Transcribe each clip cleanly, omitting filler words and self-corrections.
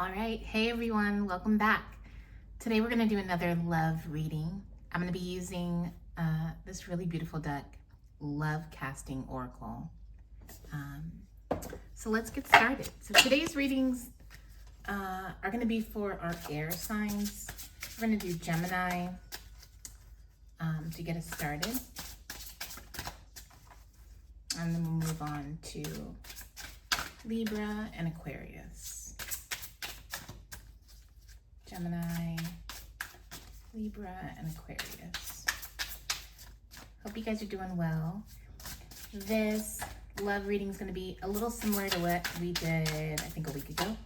All right, hey everyone, welcome back. Today we're gonna do another love reading. I'm gonna be using this really beautiful deck, Lovecasting Oracle. So let's get started. So today's readings are gonna be for our air signs. We're gonna do Gemini to get us started. And then we'll move on to Libra and Aquarius. Gemini, Libra, and Aquarius. Hope you guys are doing well. This love reading is going to be a little similar to what we did, I think, a week ago.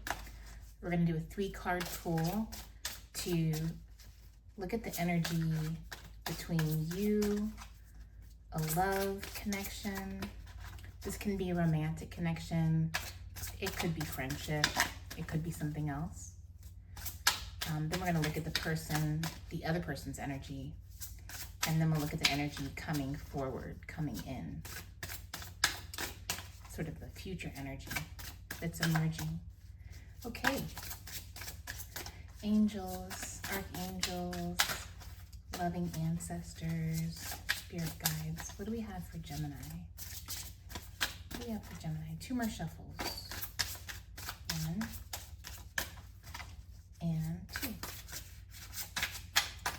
We're going to do a 3-card pull to look at the energy between you, a love connection. This can be a romantic connection. It could be friendship. It could be something else. Then we're going to look at the other person's energy, and then we'll look at the energy coming forward, coming in. Sort of the future energy that's emerging. Okay. Angels, archangels, loving ancestors, spirit guides. What do we have for Gemini? What do we have for Gemini? 2 more shuffles. 1 and 2.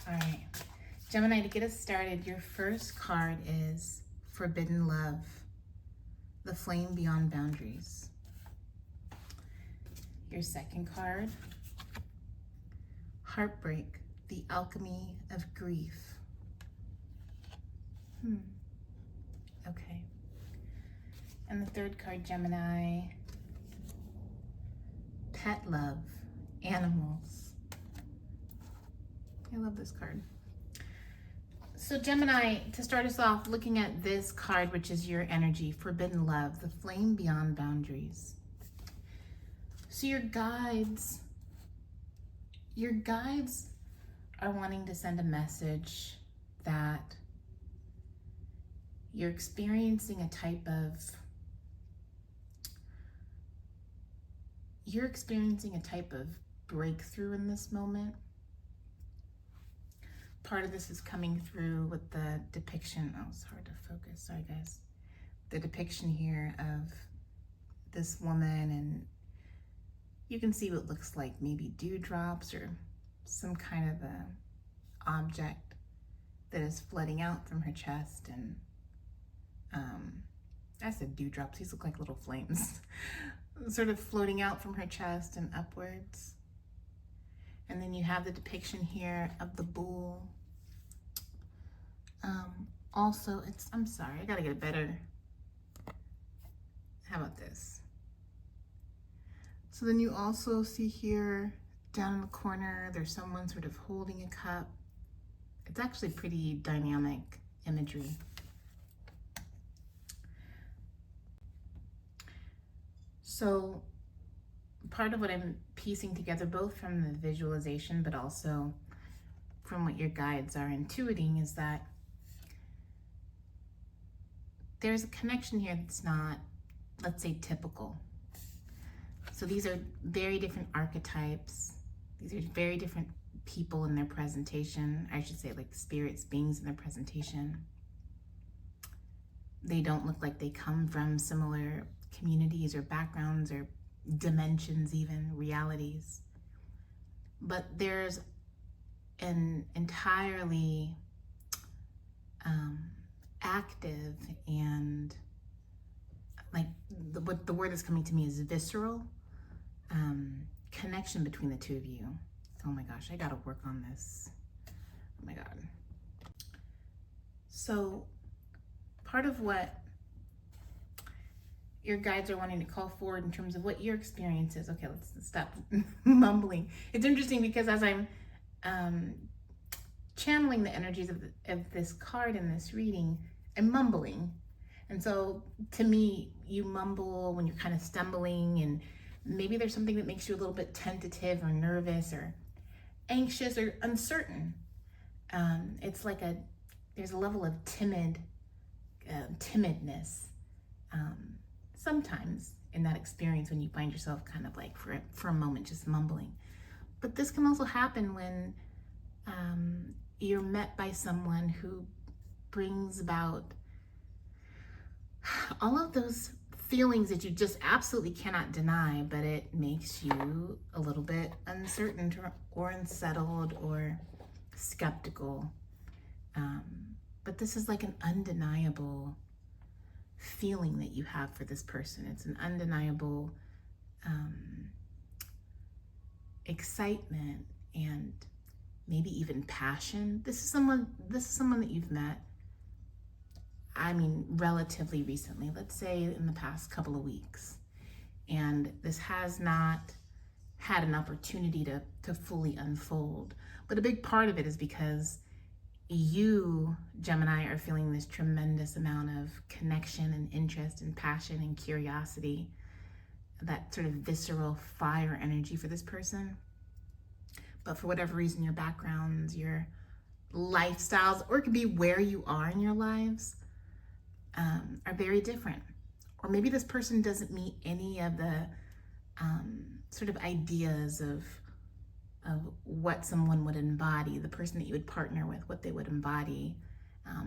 All right, Gemini, to get us started, your first card is Forbidden Love, the flame beyond boundaries. Your second card, Heartbreak, the alchemy of grief. Okay. And the third card, Gemini, Pet Love, animals. I love this card. So Gemini, to start us off, looking at this card, which is your energy, Forbidden Love, the flame beyond boundaries. So your guides are wanting to send a message that you're experiencing a type of breakthrough in this moment. Part of this is coming through with the depiction. Oh, it's hard to focus. Sorry, guys. The depiction here of this woman, and you can see what looks like maybe dewdrops or some kind of a object that is flooding out from her chest. And I said dewdrops. These look like little flames, sort of floating out from her chest and upwards. And then you have the depiction here of the bull. Also, I'm sorry, I gotta get a better, how about this? So then you also see here down in the corner, there's someone sort of holding a cup. It's actually pretty dynamic imagery. So part of what I'm piecing together, both from the visualization, but also from what your guides are intuiting, is that there's a connection here that's not, let's say, typical. So these are very different archetypes. These are very different people in their presentation. I should say, like spirits, beings in their presentation. They don't look like they come from similar communities or backgrounds or dimensions, even realities. But there's an entirely active and, like, the word that's coming to me is visceral connection between the two of you. Oh my gosh, I gotta work on this. Oh my God. So part of what your guides are wanting to call forward in terms of what your experience is. Okay, let's stop mumbling. It's interesting because as I'm channeling the energies of this card in this reading, I'm mumbling. And so to me, you mumble when you're kind of stumbling, and maybe there's something that makes you a little bit tentative or nervous or anxious or uncertain. It's like there's a level of timidness sometimes in that experience when you find yourself kind of like for a moment just mumbling. But this can also happen when you're met by someone who brings about all of those feelings that you just absolutely cannot deny, but it makes you a little bit uncertain or unsettled or skeptical. But this is like an undeniable feeling that you have for this person. It's an undeniable excitement and maybe even passion. This is someone that you've met, I mean, relatively recently, let's say in the past couple of weeks. And this has not had an opportunity to fully unfold. But a big part of it is because you, Gemini, are feeling this tremendous amount of connection and interest and passion and curiosity, that sort of visceral fire energy for this person. But for whatever reason, your backgrounds, your lifestyles, or it could be where you are in your lives, are very different. Or maybe this person doesn't meet any of the sort of ideas of what someone would embody, the person that you would partner with, what they would embody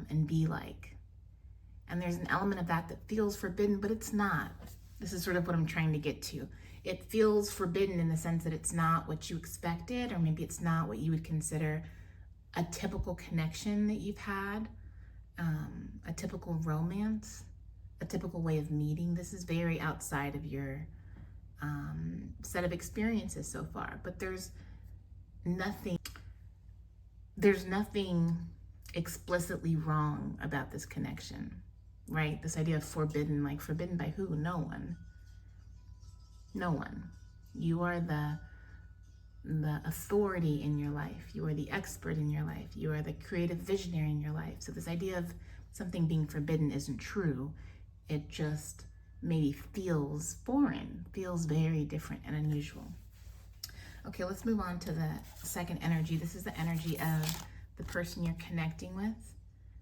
and be like. And there's an element of that feels forbidden, but it's not. This is sort of what I'm trying to get to. It feels forbidden in the sense that it's not what you expected, or maybe it's not what you would consider a typical connection that you've had, a typical romance, a typical way of meeting. This is very outside of your set of experiences so far, but there's nothing explicitly wrong about this connection, right? This idea of forbidden, like forbidden by who? No one. No one. You are the authority in your life. You are the expert in your life. You are the creative visionary in your life. So this idea of something being forbidden isn't true. It just maybe feels foreign, feels very different and unusual. Okay, let's move on to the second energy. This is the energy of the person you're connecting with.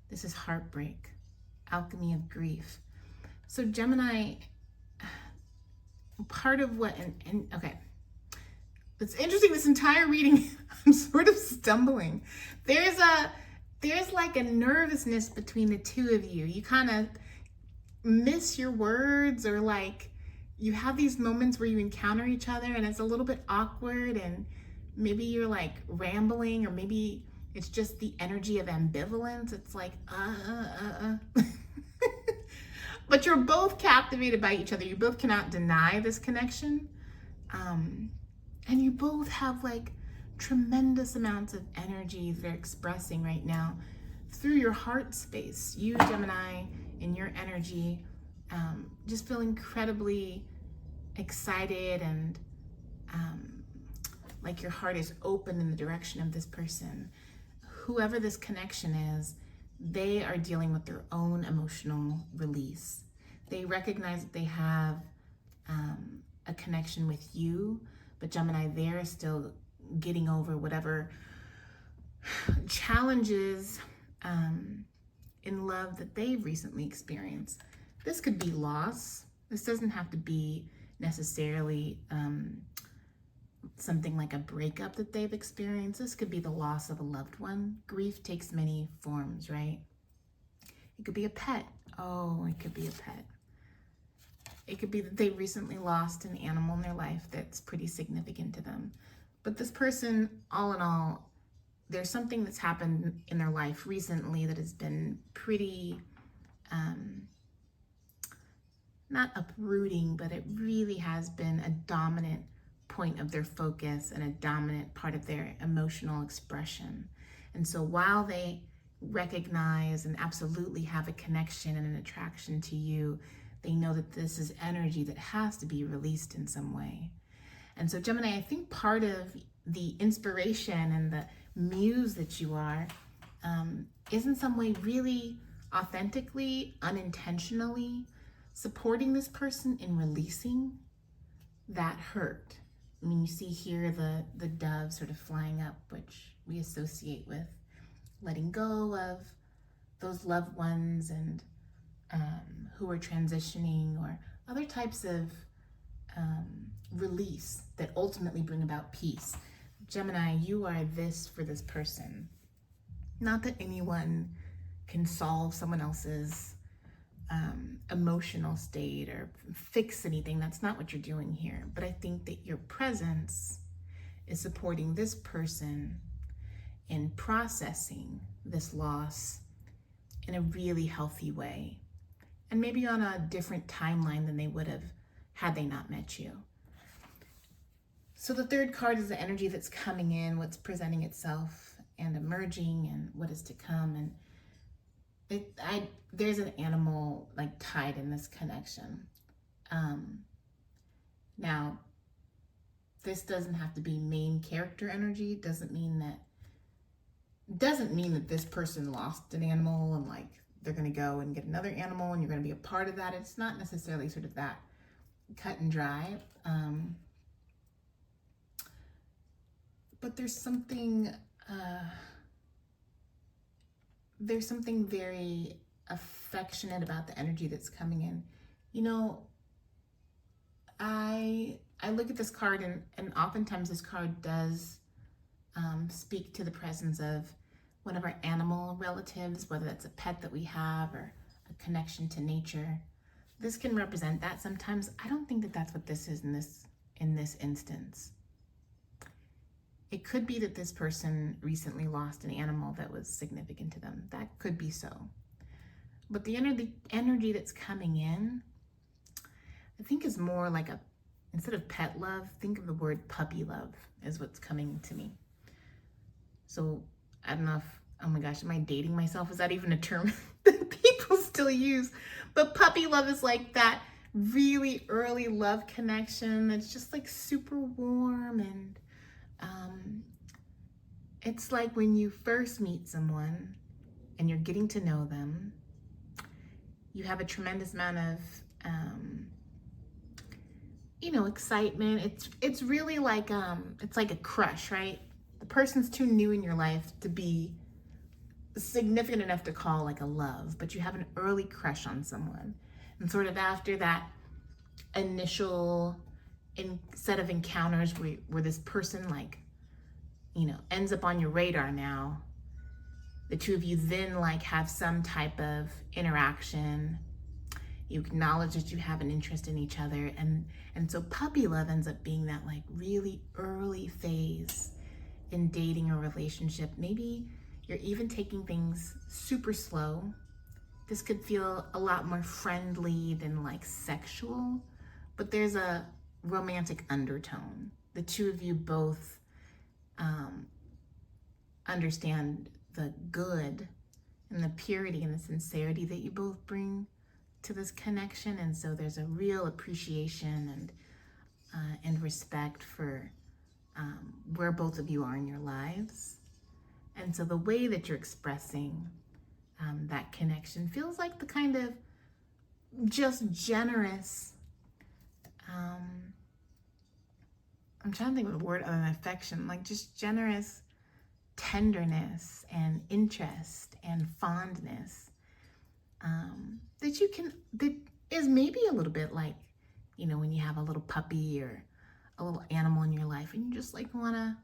This is heartbreak, alchemy of grief. So Gemini, part of what, okay, it's interesting, this entire reading, I'm sort of stumbling. There's like a nervousness between the two of you. You kind of miss your words, or like you have these moments where you encounter each other and it's a little bit awkward, and maybe you're like rambling, or maybe it's just the energy of ambivalence. It's like, But you're both captivated by each other. You both cannot deny this connection. And you both have like tremendous amounts of energy that are expressing right now through your heart space. You, Gemini, in your energy, just feel incredibly excited and like your heart is open in the direction of this person. Whoever this connection is, they are dealing with their own emotional release. They recognize that they have a connection with you, but Gemini, they're still getting over whatever challenges in love that they've recently experienced. This could be loss. This doesn't have to be necessarily something like a breakup that they've experienced. This could be the loss of a loved one. Grief takes many forms, right? It could be a pet. Oh, it could be a pet. It could be that they recently lost an animal in their life that's pretty significant to them. But this person, all in all, there's something that's happened in their life recently that has been pretty, not uprooting, but it really has been a dominant point of their focus and a dominant part of their emotional expression. And so while they recognize and absolutely have a connection and an attraction to you, they know that this is energy that has to be released in some way. And so Gemini, I think part of the inspiration and the muse that you are is in some way really authentically, unintentionally supporting this person in releasing that hurt. I mean, you see here the dove sort of flying up, which we associate with letting go of those loved ones and who are transitioning, or other types of release that ultimately bring about peace. Gemini, you are this for this person. Not that anyone can solve someone else's emotional state or fix anything. That's not what you're doing here. But I think that your presence is supporting this person in processing this loss in a really healthy way. And maybe on a different timeline than they would have had they not met you. So the third card is the energy that's coming in, what's presenting itself and emerging and what is to come. And there's an animal like tied in this connection. Now, this doesn't have to be main character energy. Doesn't mean that this person lost an animal and like they're going to go and get another animal and you're going to be a part of that. It's not necessarily sort of that cut and dry. But there's something very affectionate about the energy that's coming in. You know, I look at this card and oftentimes this card does speak to the presence of one of our animal relatives, whether that's a pet that we have or a connection to nature. This can represent that sometimes. I don't think that that's what this is in this instance. It could be that this person recently lost an animal that was significant to them. That could be so. But the energy that's coming in, I think is more like instead of pet love, think of the word puppy love is what's coming to me. So I don't know if, oh my gosh, am I dating myself? Is that even a term that people still use? But puppy love is like that really early love connection that's just like super warm and it's like when you first meet someone and you're getting to know them, you have a tremendous amount of, excitement. It's really like, it's like a crush, right? The person's too new in your life to be significant enough to call like a love, but you have an early crush on someone. And sort of after that initial set of encounters where this person like, ends up on your radar now, the two of you then like have some type of interaction. You acknowledge that you have an interest in each other. And so puppy love ends up being that like really early phase in dating or relationship. Maybe you're even taking things super slow. This could feel a lot more friendly than like sexual, but there's a romantic undertone. The two of you both understand the good and the purity and the sincerity that you both bring to this connection. And so there's a real appreciation and respect for where both of you are in your lives. And so the way that you're expressing that connection feels like the kind of just generous, I'm trying to think of a word other than affection, like just generous tenderness and interest and fondness that is maybe a little bit like, when you have a little puppy or a little animal in your life and you just like wanna,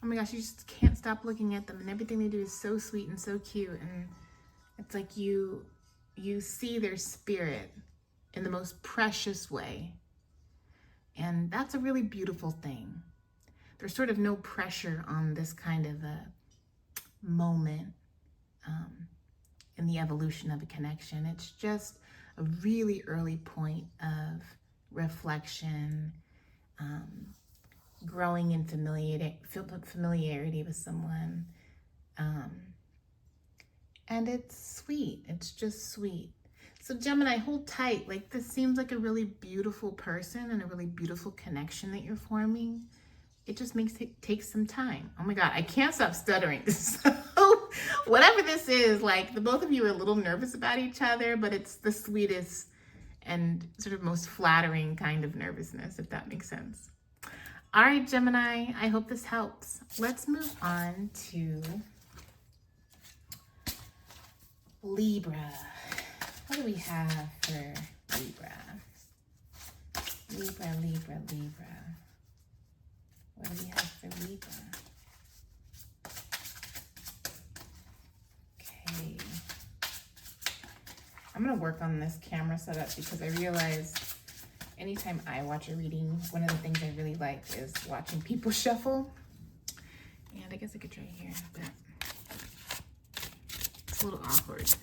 oh my gosh, you just can't stop looking at them and everything they do is so sweet and so cute. And it's like you see their spirit in the most precious way. And that's a really beautiful thing. There's sort of no pressure on this kind of a moment in the evolution of a connection. It's just a really early point of reflection, growing in familiarity with someone. And it's sweet. It's just sweet. So Gemini, hold tight. Like this seems like a really beautiful person and a really beautiful connection that you're forming. It just makes it take some time. Oh my God, I can't stop stuttering. So whatever this is, like the both of you are a little nervous about each other, but it's the sweetest and sort of most flattering kind of nervousness, if that makes sense. All right, Gemini, I hope this helps. Let's move on to Libra. What do we have for Libra? Libra, Libra, Libra. What do we have for Libra? Okay. I'm going to work on this camera setup because I realize anytime I watch a reading, one of the things I really like is watching people shuffle. And I guess I could try here, but it's a little awkward.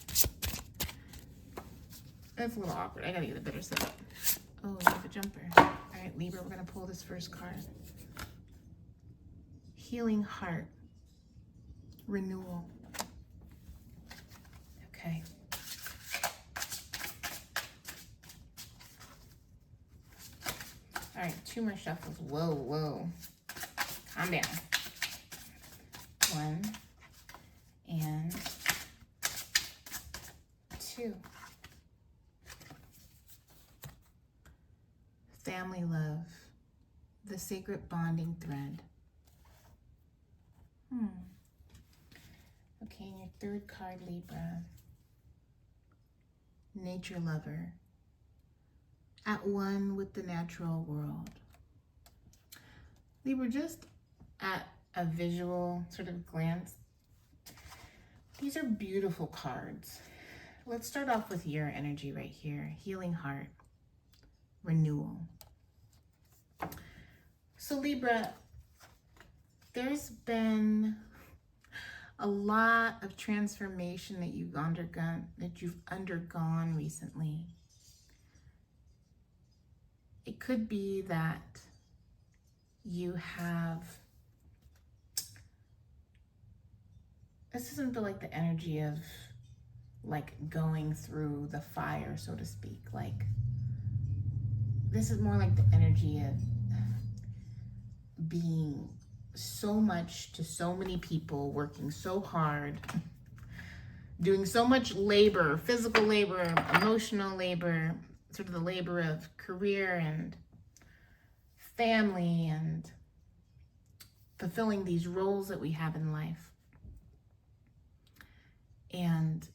That's a little awkward. I gotta get a better setup. Oh, we have a jumper. All right, Libra, we're gonna pull this first card. Healing heart. Renewal. Okay. All right, 2 more shuffles. Whoa, whoa. Calm down. 1 and 2. Family love, the sacred bonding thread. Okay, and your 3rd card, Libra. Nature lover, at one with the natural world. Libra, just at a visual sort of glance, these are beautiful cards. Let's start off with your energy right here. Healing heart, renewal. So Libra, there's been a lot of transformation that you've undergone recently. It could be that you have, this doesn't feel like the energy of like going through the fire, so to speak. Like, this is more like the energy of being so much to so many people, working so hard, doing so much labor, physical labor, emotional labor, sort of the labor of career and family and fulfilling these roles that we have in life. And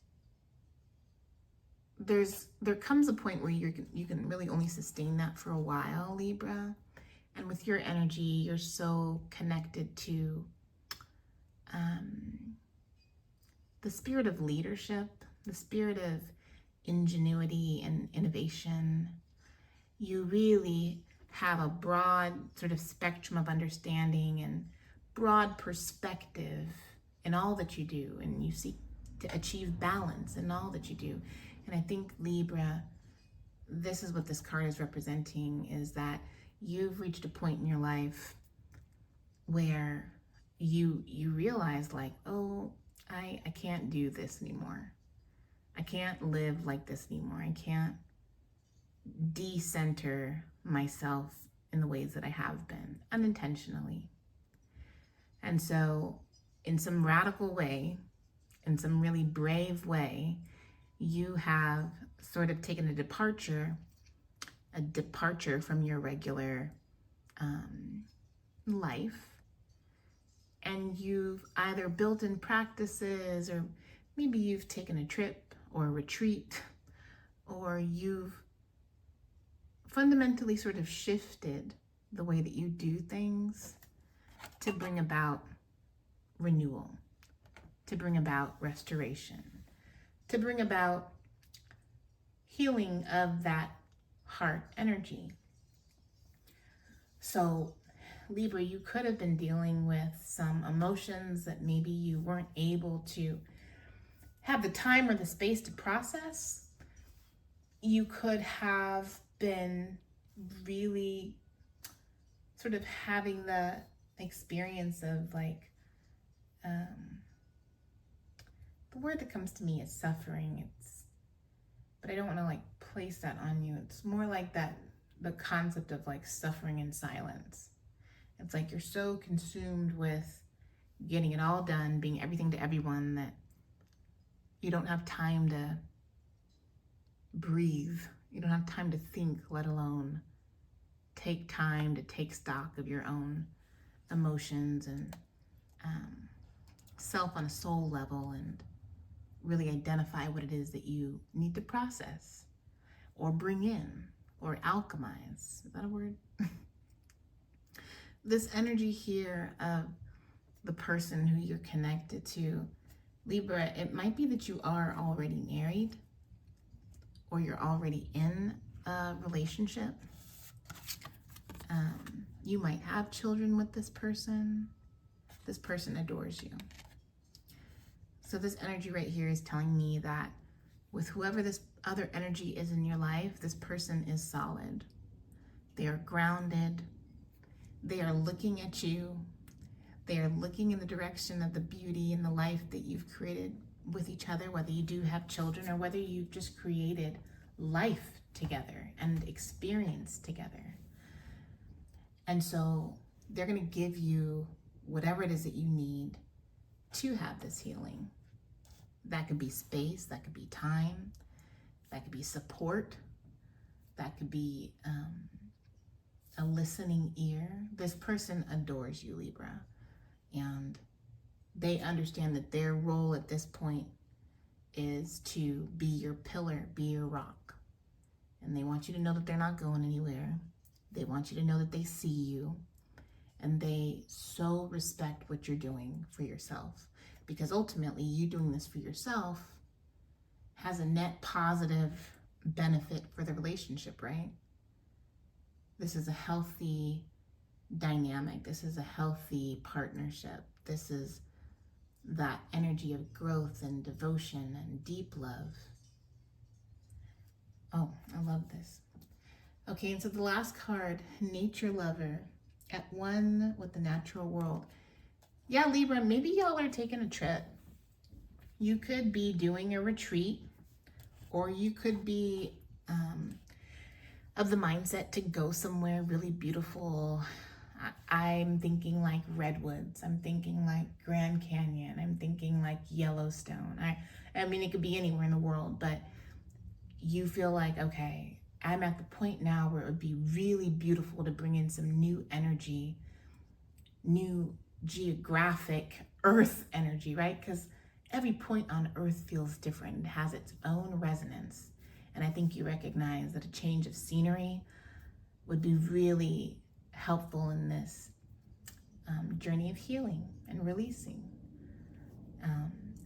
there comes a point where you can really only sustain that for a while, Libra. And with your energy, you're so connected to the spirit of leadership, the spirit of ingenuity and innovation. You really have a broad sort of spectrum of understanding and broad perspective in all that you do, and you seek to achieve balance in all that you do. And I think, Libra, this is what this card is representing, is that you've reached a point in your life where you realize, like, oh, I can't do this anymore. I can't live like this anymore. I can't de-center myself in the ways that I have been, unintentionally. And so in some radical way, in some really brave way, you have sort of taken a departure from your regular life. And you've either built in practices, or maybe you've taken a trip or a retreat, or you've fundamentally sort of shifted the way that you do things to bring about renewal, to bring about restoration, to bring about healing of that heart energy. So Libra, you could have been dealing with some emotions that maybe you weren't able to have the time or the space to process. You could have been really sort of having the experience of, like, the word that comes to me is suffering. But I don't want to like place that on you. It's more like that, the concept of like suffering in silence. It's like you're so consumed with getting it all done, being everything to everyone, that you don't have time to breathe. You don't have time to think, let alone take time to take stock of your own emotions and self on a soul level, and really identify what it is that you need to process or bring in or alchemize. Is that a word? This energy here of the person who you're connected to, Libra, it might be that you are already married or you're already in a relationship. You might have children with this person. This person adores you. So this energy right here is telling me that with whoever this other energy is in your life, this person is solid. They are grounded. They are looking at you. They are looking in the direction of the beauty and the life that you've created with each other, whether you do have children or whether you've just created life together and experience together. And so they're going to give you whatever it is that you need to have this healing. That could be space, that could be time, that could be support, that could be a listening ear. This person adores you, Libra, and they understand that their role at this point is to be your pillar, be your rock. And they want you to know that they're not going anywhere. They want you to know that they see you, and they so respect what you're doing for yourself, because ultimately you doing this for yourself has a net positive benefit for the relationship, right? This is a healthy dynamic. This is a healthy partnership. This is that energy of growth and devotion and deep love. Oh, I love this. Okay, and so the last card, Nature Lover, at one with the natural world. Yeah, Libra, maybe y'all are taking a trip. You could be doing a retreat, or you could be of the mindset to go somewhere really beautiful. I'm thinking like redwoods. I'm thinking like Grand Canyon. I'm thinking like Yellowstone. I mean, it could be anywhere in the world, but you feel like, okay, I'm at the point now where it would be really beautiful to bring in some new energy, new geographic earth energy, right? Because every point on earth feels different. It has its own resonance. And I think you recognize that a change of scenery would be really helpful in this journey of healing and releasing.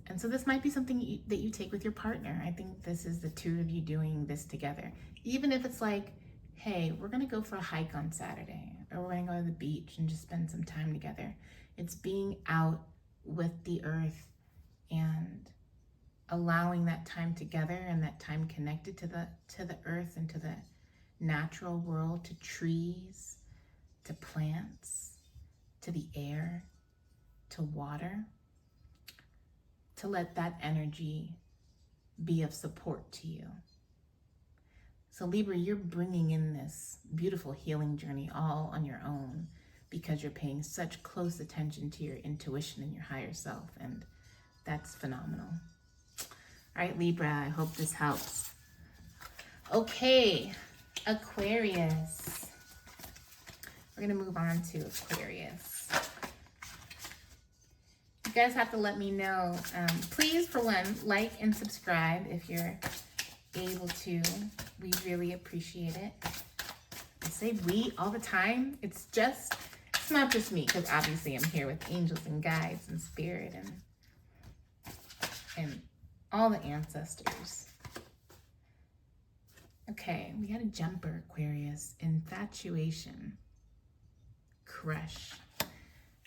And so this might be something that you take with your partner. I think this is the two of you doing this together. Even if it's like, hey, we're gonna go for a hike on Saturday, or we're gonna go to the beach and just spend some time together. It's being out with the earth and allowing that time together and that time connected to the earth and to the natural world, to trees, to plants, to the air, to water, to let that energy be of support to you. So Libra, you're bringing in this beautiful healing journey all on your own because you're paying such close attention to your intuition and your higher self, and that's phenomenal. All right, Libra, I hope this helps. Okay, Aquarius. We're gonna move on to Aquarius. You guys have to let me know. Please, for one, like and subscribe if you're able to. We really appreciate it. I say we all the time. It's not just me, because obviously I'm here with angels and guides and spirit and all the ancestors. Okay, we had a jumper, Aquarius. Infatuation. Crush.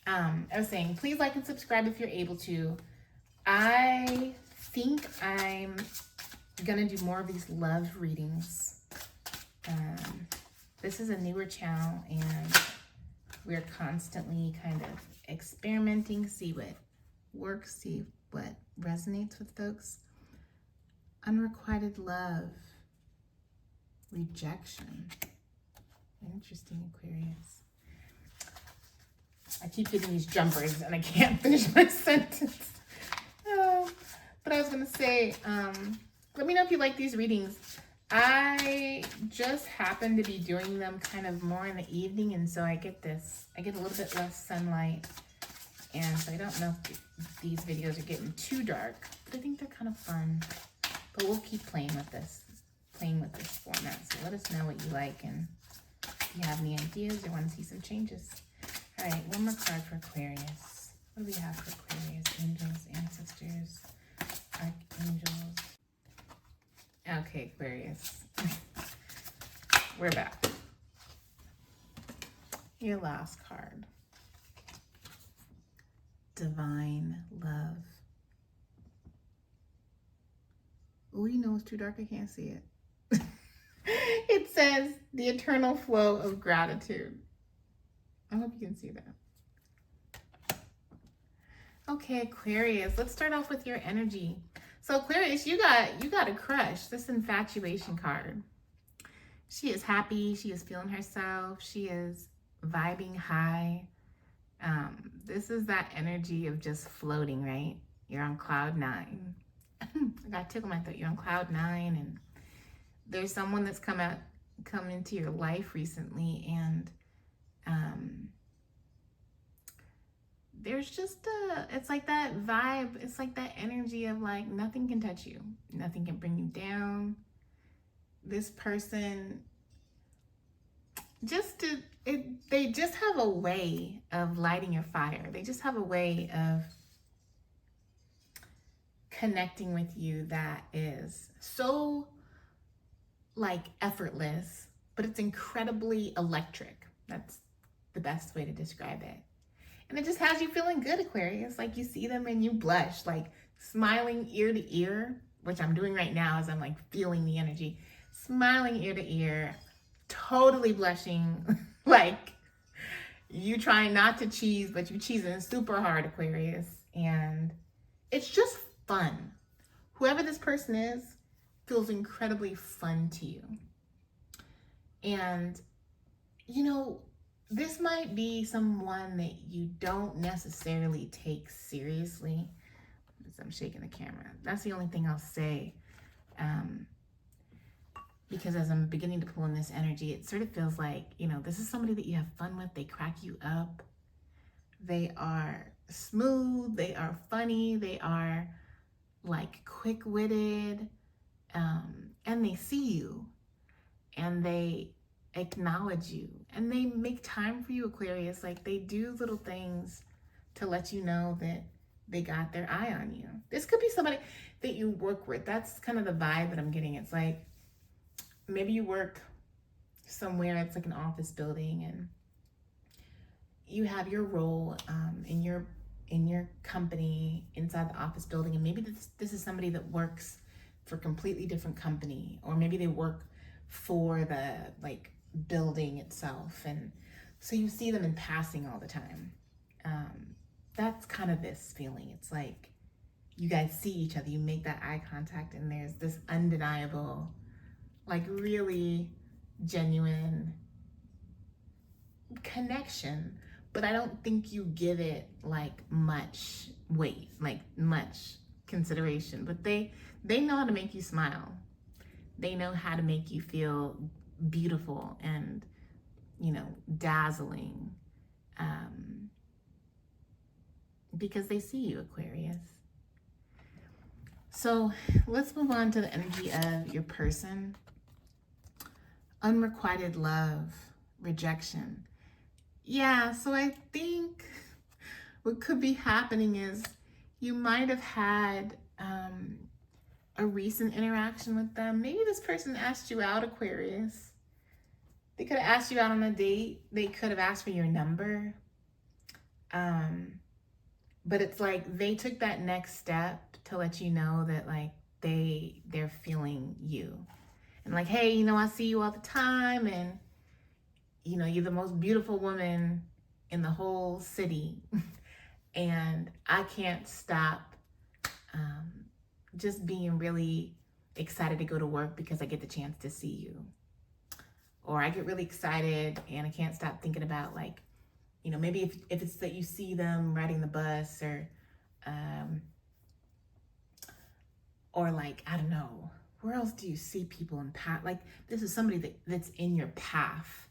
I was saying, please like and subscribe if you're able to. I think I'm gonna do more of these love readings. This is a newer channel, and we're constantly kind of experimenting, see what works, see what resonates with folks. Unrequited love. Rejection. Interesting, Aquarius. I keep getting these jumpers and I can't finish my sentence. But I was going to say, let me know if you like these readings. I just happen to be doing them kind of more in the evening, and so I get a little bit less sunlight. And so I don't know if these videos are getting too dark, but I think they're kind of fun. But we'll keep playing with this. playing with this format. So let us know what you like and if you have any ideas or want to see some changes. All right, one more card for Aquarius. What do we have for Aquarius? Angels, ancestors, archangels. Okay, Aquarius. We're back. Your last card. Divine love. Oh, you know it's too dark, I can't see it. It says the eternal flow of gratitude. I hope you can see that. Okay, Aquarius, let's start off with your energy. So Aquarius, you got a crush. This infatuation card. She is happy. She is feeling herself. She is vibing high. This is that energy of just floating, right? You're on cloud 9. I got tickled my throat. You're on cloud 9, and there's someone that's come into your life recently, and there's just it's like that vibe. It's like that energy of like nothing can touch you, nothing can bring you down. This person they just have a way of lighting your fire. They just have a way of connecting with you that is so like effortless, but it's incredibly electric. That's the best way to describe it. And it just has you feeling good, Aquarius. Like you see them and you blush, like smiling ear to ear, which I'm doing right now as I'm like feeling the energy. Smiling ear to ear, totally blushing, like you trying not to cheese, but you cheesing super hard, Aquarius. And it's just fun. Whoever this person is feels incredibly fun to you. And, you know, this might be someone that you don't necessarily take seriously. I'm shaking the camera. That's the only thing I'll say. Because as I'm beginning to pull in this energy, it sort of feels like, you know, this is somebody that you have fun with. They crack you up. They are smooth. They are funny. They are like quick-witted. And they see you. And they acknowledge you. And they make time for you, Aquarius. Like they do little things to let you know that they got their eye on you. This could be somebody that you work with. That's kind of the vibe that I'm getting. It's like, maybe you work somewhere, it's like an office building, and you have your role in your company inside the office building, and maybe this is somebody that works for a completely different company, or maybe they work for the like building itself, and so you see them in passing all the time. That's kind of this feeling. It's like you guys see each other, you make that eye contact, and there's this undeniable, like really genuine connection, but I don't think you give it like much weight, like much consideration, but they know how to make you smile. They know how to make you feel beautiful and, you know, dazzling, because they see you, Aquarius. So let's move on to the energy of your person. Unrequited love, rejection. Yeah, so I think what could be happening is you might have had a recent interaction with them. Maybe this person asked you out, Aquarius. They could have asked you out on a date. They could have asked for your number. But it's like they took that next step to let you know that like they're feeling you. And like, hey, you know, I see you all the time, and you know, you're the most beautiful woman in the whole city. And I can't stop just being really excited to go to work because I get the chance to see you. Or I get really excited and I can't stop thinking about like, you know, maybe if it's that you see them riding the bus, or like, I don't know, where else do you see people in path? Like this is somebody that's in your path.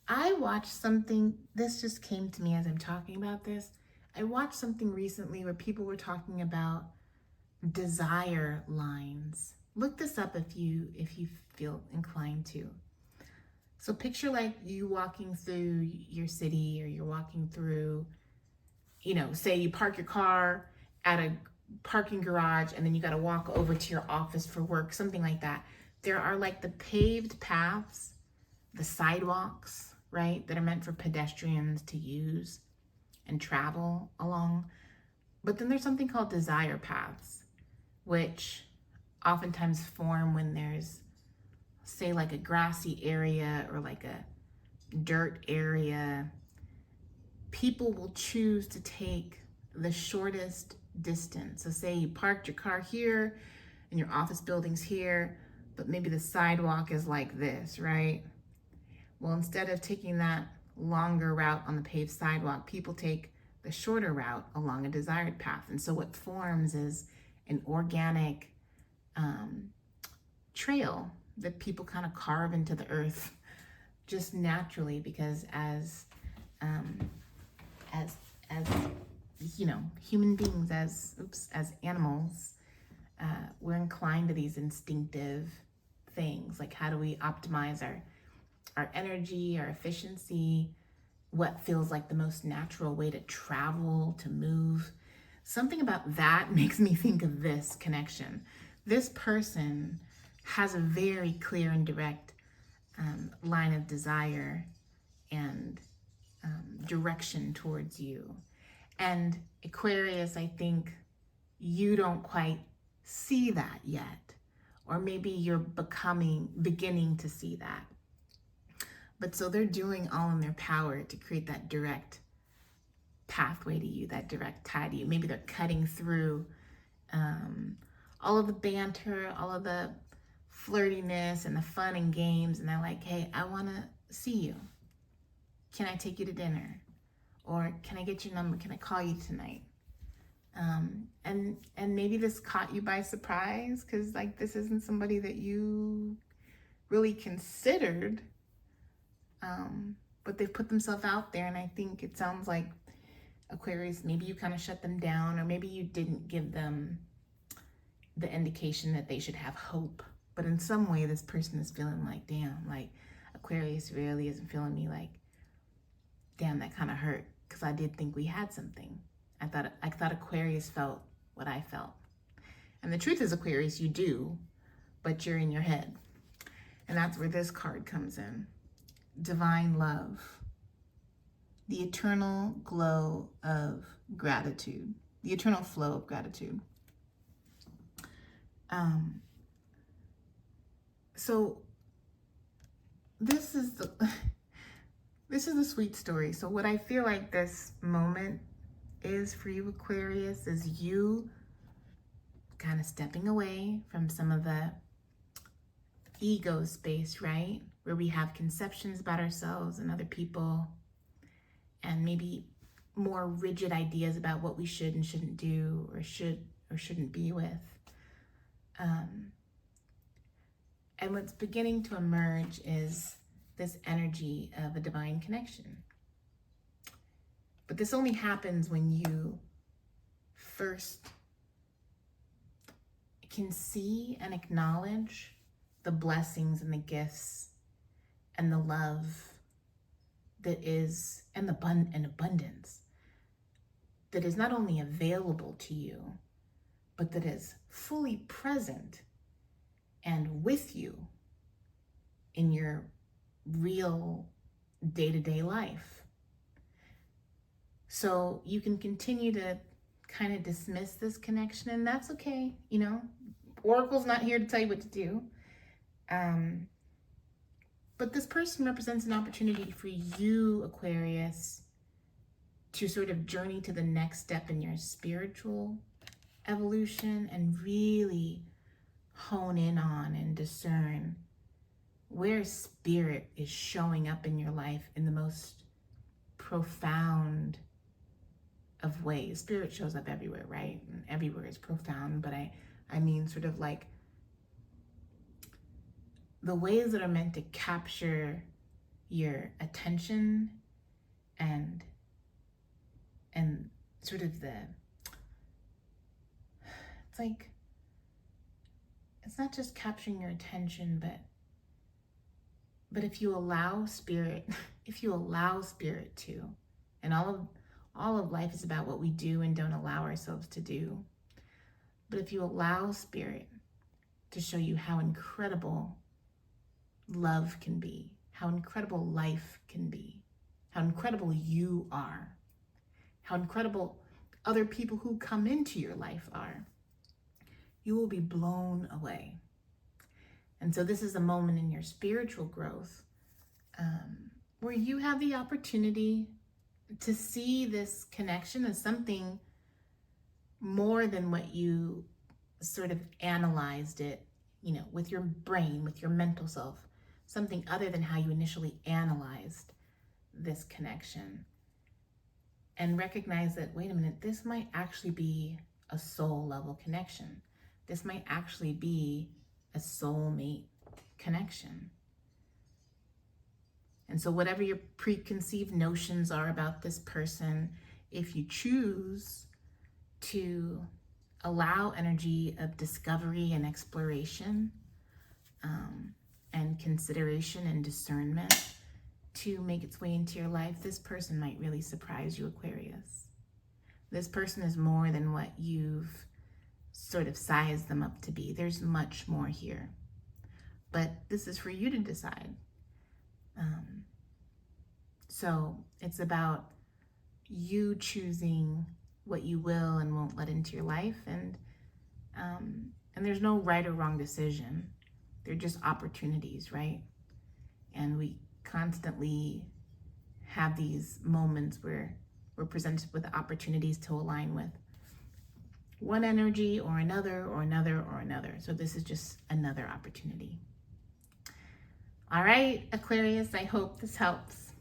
I watched something, this just came to me as I'm talking about this. I watched something recently where people were talking about desire lines. Look this up if you feel inclined to. So picture like you walking through your city, or you're walking through, you know, say you park your car at a parking garage and then you got to walk over to your office for work, something like that. There are like the paved paths, the sidewalks, right, that are meant for pedestrians to use and travel along. But then there's something called desire paths, which oftentimes form when there's, say, like a grassy area or like a dirt area. People will choose to take the shortest distance. So say you parked your car here and your office building's here, but maybe the sidewalk is like this, right? Well, instead of taking that longer route on the paved sidewalk, people take the shorter route along a desired path. And so what forms is an organic trail that people kind of carve into the earth just naturally, because as you know, human beings, as animals, we're inclined to these instinctive things, like how do we optimize our energy, our efficiency, what feels like the most natural way to travel, to move. Something about that makes me think of this connection. This person has a very clear and direct line of desire and direction towards you. And Aquarius, I think you don't quite see that yet, or maybe you're beginning to see that. But so they're doing all in their power to create that direct pathway to you, that direct tie to you. Maybe they're cutting through all of the banter, all of the flirtiness and the fun and games, and they're like, hey, I want to see you. Can I take you to dinner? Or can I get your number? Can I call you tonight? And maybe this caught you by surprise, because like this isn't somebody that you really considered, but they've put themselves out there. And I think it sounds like Aquarius, maybe you kind of shut them down, or maybe you didn't give them the indication that they should have hope. But in some way, this person is feeling like, damn, like Aquarius really isn't feeling me. Like, damn, that kind of hurt, because I did think we had something. I thought Aquarius felt what I felt. And the truth is, Aquarius, you do, but you're in your head. And that's where this card comes in. Divine love. The eternal glow of gratitude. The eternal flow of gratitude. So this is the sweet story. So what I feel like this moment is for you, Aquarius, is you kind of stepping away from some of the ego space, right? Where we have conceptions about ourselves and other people, and maybe more rigid ideas about what we should and shouldn't do, or should or shouldn't be with. And what's beginning to emerge is this energy of a divine connection. But this only happens when you first can see and acknowledge the blessings and the gifts and the love that is, and abundance that is not only available to you, but that is fully present and with you in your real day-to-day life. So you can continue to kind of dismiss this connection, and that's okay. You know, Oracle's not here to tell you what to do. But this person represents an opportunity for you, Aquarius, to sort of journey to the next step in your spiritual evolution and really hone in on and discern where spirit is showing up in your life in the most profound of ways. Spirit shows up everywhere, right? And everywhere is profound, but I mean sort of like the ways that are meant to capture your attention and sort of it's like it's not just capturing your attention, but if you allow spirit, if you allow spirit to, and all of life is about what we do and don't allow ourselves to do. But if you allow spirit to show you how incredible love can be, how incredible life can be, how incredible you are, how incredible other people who come into your life are, you will be blown away. And so this is a moment in your spiritual growth where you have the opportunity to see this connection as something more than what you sort of analyzed it, you know, with your brain, with your mental self, something other than how you initially analyzed this connection. And recognize that, wait a minute, this might actually be a soul level connection. This might actually be a soulmate connection. And so whatever your preconceived notions are about this person, if you choose to allow energy of discovery and exploration and consideration and discernment to make its way into your life, this person might really surprise you, Aquarius. This person is more than what you've sort of sized them up to be. There's much more here. But this is for you to decide. So it's about you choosing what you will and won't let into your life. And there's no right or wrong decision. They're just opportunities, right? And we constantly have these moments where we're presented with opportunities to align with one energy or another or another or another. So this is just another opportunity. All right, Aquarius, I hope this helps.